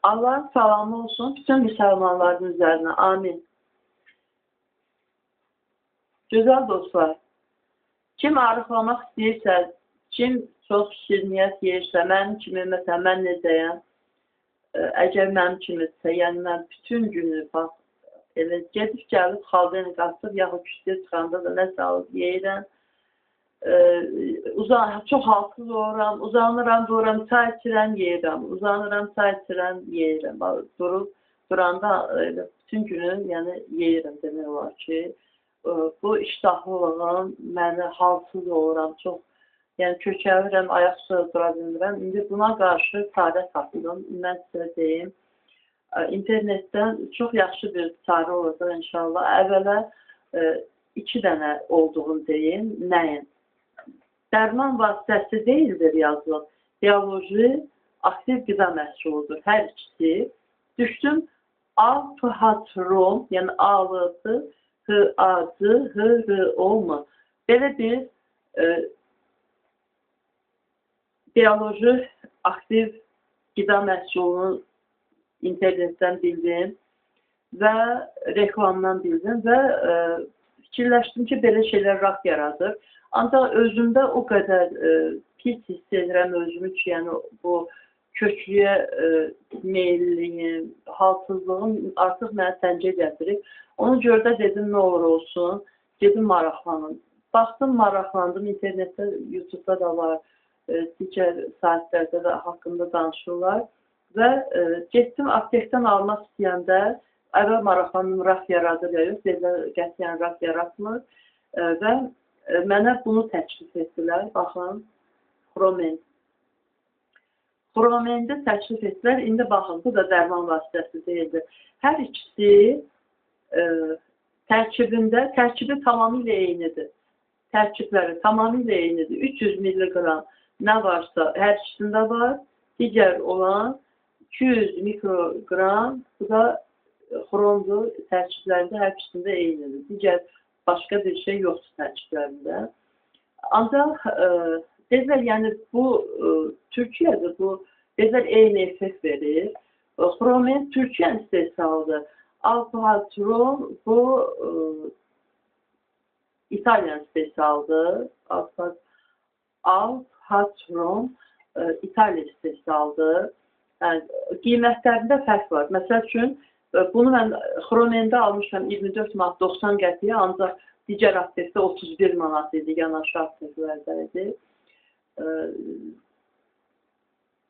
Allah'ın salamı olsun bütün Müslümanların üzerine. Amin. Güzel dostlar, kim arıqlamaq istəyirsə, kim çox şirniyyət yeyirsə, mənim kimi, məsələn, mən necəyəm, əgər mənim kimidirsə, yəni mən bütün günü, bax, elə gedib gəlib, xaldeni qatıb, yaxud küçüyə çıxanda da nəsə alıb yeyirəm, çox halsız oluram, uzanıram, dururam, çay içirəm, yeyirəm, uzanıram, çay içirəm, yeyirəm, duranda bütün günü yəni, yeyirəm demək olar ki, bu iştahlılığım, məni halsız oluram, çox, yəni kökəvirəm, ayaq üstə dura bilmirəm. İndi buna qarşı çarə tapdım, mən sizə deyim. İnternetdən çox yaxşı bir çarə olacaq inşallah. Əvvələ 2 dənə olduğunu deyim, nəyin? Dərman vasitəsi deyildir yazılıb. Bioloji aktiv qida məhsuludur, hər ikisi. Düşdüm, alfa-hatrom, yəni A-lısı, H-A-C, H-R-O-mu? Belə bir bioloji aktiv qida məhsulunu internetdən bildim və reklamdan bildim və fikirləşdim ki, belə şeylər rak yaradır. Ancaq özümdə o qədər pis hiss edirəm özümü ki, yəni bu köklüyə meyilliyim, halsızlığım artıq mənə səncə gətirir. Ona görə də dedim, nə olur olsun, dedim maraqlanım. Baxdım, maraqlandım, internetdə, YouTube-da da var, digər saatlərdə də haqqında danışırlar və getdim, aptekdən almaq istəyəndə, əvvəl maraqlandım, rak yaradır ya yox, dedilər, qətiyyən rak yaratmır və mənə bunu təklif etdilər, baxın, Xromen. Xromendə təklif etdilər, indi baxın, bu da dərman vasitəsi deyildir. Hər ikisi tərkibi tamamilə eynidir. Tərkibləri tamamilə eynidir. 300 mg nə varsa hər ikisində var. Digər olan 200 mikrogram, bu da xromdur, tərkiblərində hər ikisində eynidir. Digər başqa bir şey yoxdur tərkiblərində. Ancaq dedilər, yəni bu Türkiyədir, bu dedilər eyni effekt verir. Xromen Türkiyənin istehsalıdır. Alfa-hatrom bu İtalyan istehsalıdır. Alfa-hatrom İtalya istehsalıdır. Yəni, qiymətlərində fərq var. Məsəl üçün, bunu mən Xromendə almışam 24 manat 90 qəpiyə, ancaq digər aptekdə 31 manat idi, yanaşı apteklərdə idi.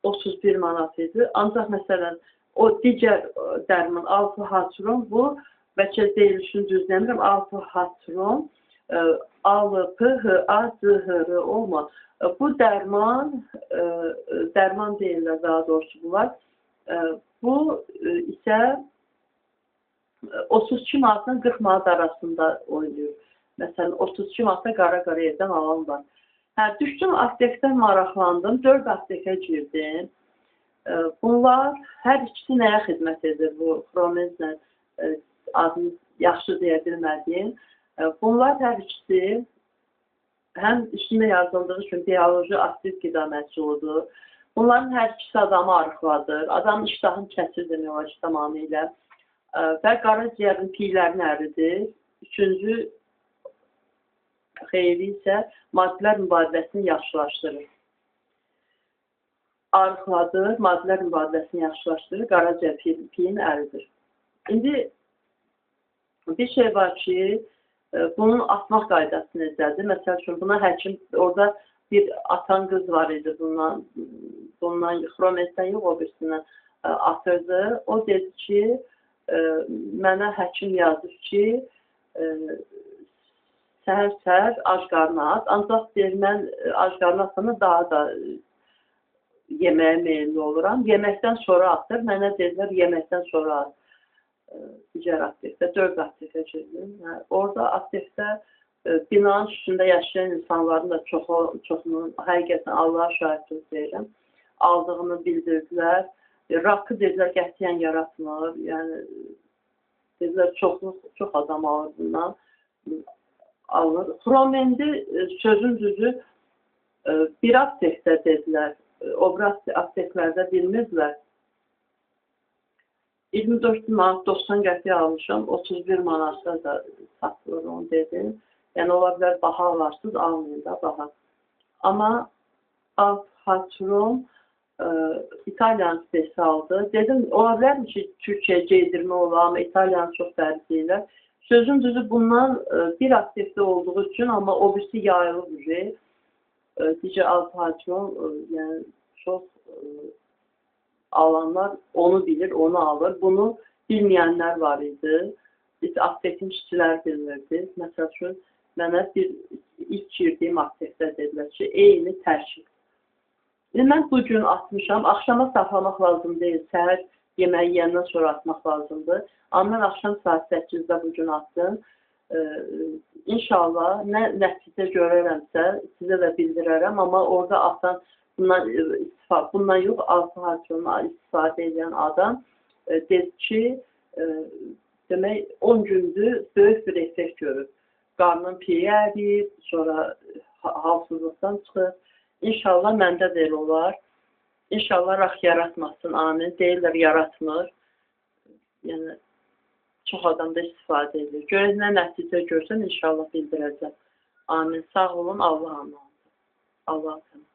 31 manat idi. Ancaq məsələn, o digər dərman alfa-hatrom, bu, bəlkə deyilişini düzləmirəm, alfa-hatrom, A-L-P-H-A-Z-H-R olma. Bu dərman deyirlər daha doğrusu bunlar. Bu isə 32 manatdan 40 manat arasında oynayır. Məsələn, 32 manatda qara-qara yerdən alan var. Düşdüm, aptekdən maraqlandım, 4 aptekə girdim. Bunlar hər ikisi nəyə xidmət edir bu Xromenlə adını yaxşı deyə bilmədiyim. Bunlar hər ikisi həm üstündə yazıldığı üçün bioloji aktiv qida məhsuludur. Bunların hər ikisi adamı arıqladır, adamın iştahını kəsir demək olar ki, tamamilə və qaraciyərin piylərini əridir. Üçüncü xeyri isə maddələr mübadiləsini yaxşılaşdırır. Arıqladır, maddələr mübadiləsini yaxşılaşdırır, qaraciyər piyini əridir. İndi bir şey var ki, bunun atmaq qaydası necədir? Məsəl üçün, buna həkim, orada bir atan qız var idi bundan Xromendən yox, o birisindən atırdı. O dedi ki, mənə həkim yazır ki, səhər-səhər ac qarnı at. Ancaq deyir, mən ac qarnı atanda daha da yeməyə meyilli oluram. Yeməkdən sonra atır. Mənə dedilər, yeməkdən sonra at. Digər aptekdə, 4 aptekə girdim. Orada aptekdə binanın üstündə yaşayan insanların da çoxunun, həqiqətən Allaha şahidlik deyirəm, aldığını bildirdilər. Rakı dedilər, qətiyyən yaratmır. Yəni, dedilər, çox adam alır bundan. Alır. Xromendi sözün düzü bir aptekdə dedilər, o apteklərdə bilmirdilər. 24 manat 90 qəpik almışam, 31 manatda da satılır onu dedim. Yəni ola bilər baha alarsınız, almayın da baha. Amma alt hatron İtalyan istehsaldır. Dedim, ola bilərmi ki, Türkiyə geydirmə olar, amma İtalyan çox tərifləyirlər. Sözün düzü bundan bir aktivdə olduğu üçün, amma o birisi yayılır. Digər alt hatron, yəni çox alanlar onu bilir, onu alır. Bunu bilməyənlər var idi. Biz aktivin işçilər bilmirdi. Məsəl üçün, mənə ilk girdiyim aktivdə dedilər ki, eyni tərkib. Mən bugün atmışam, axşama saxlamaq lazım deyil, səhər yeməyi yeyəndən sonra atmaq lazımdır. Amma mən axşam saat 8-də bugün attım. İnşallah nə nəticə görərəmsə, sizə də bildirərəm, amma orada atan bundan yox, altı hatrondan istifadə edən adam dedi ki, demək 10 gündür böyük bir effekt görür. Qarnın piyi əriyir, sonra halsızlıqdan çıxır. İnşallah məndə də elə olar. İnşallah raq yaratmasın, amin. Deyirlər, yaratmır. Yəni, çox adam da istifadə edir. Görək nə nəticə görsən, inşallah bildirəcəm. Amin. Sağ olun, Allah'a emanet. Allah'a emanet.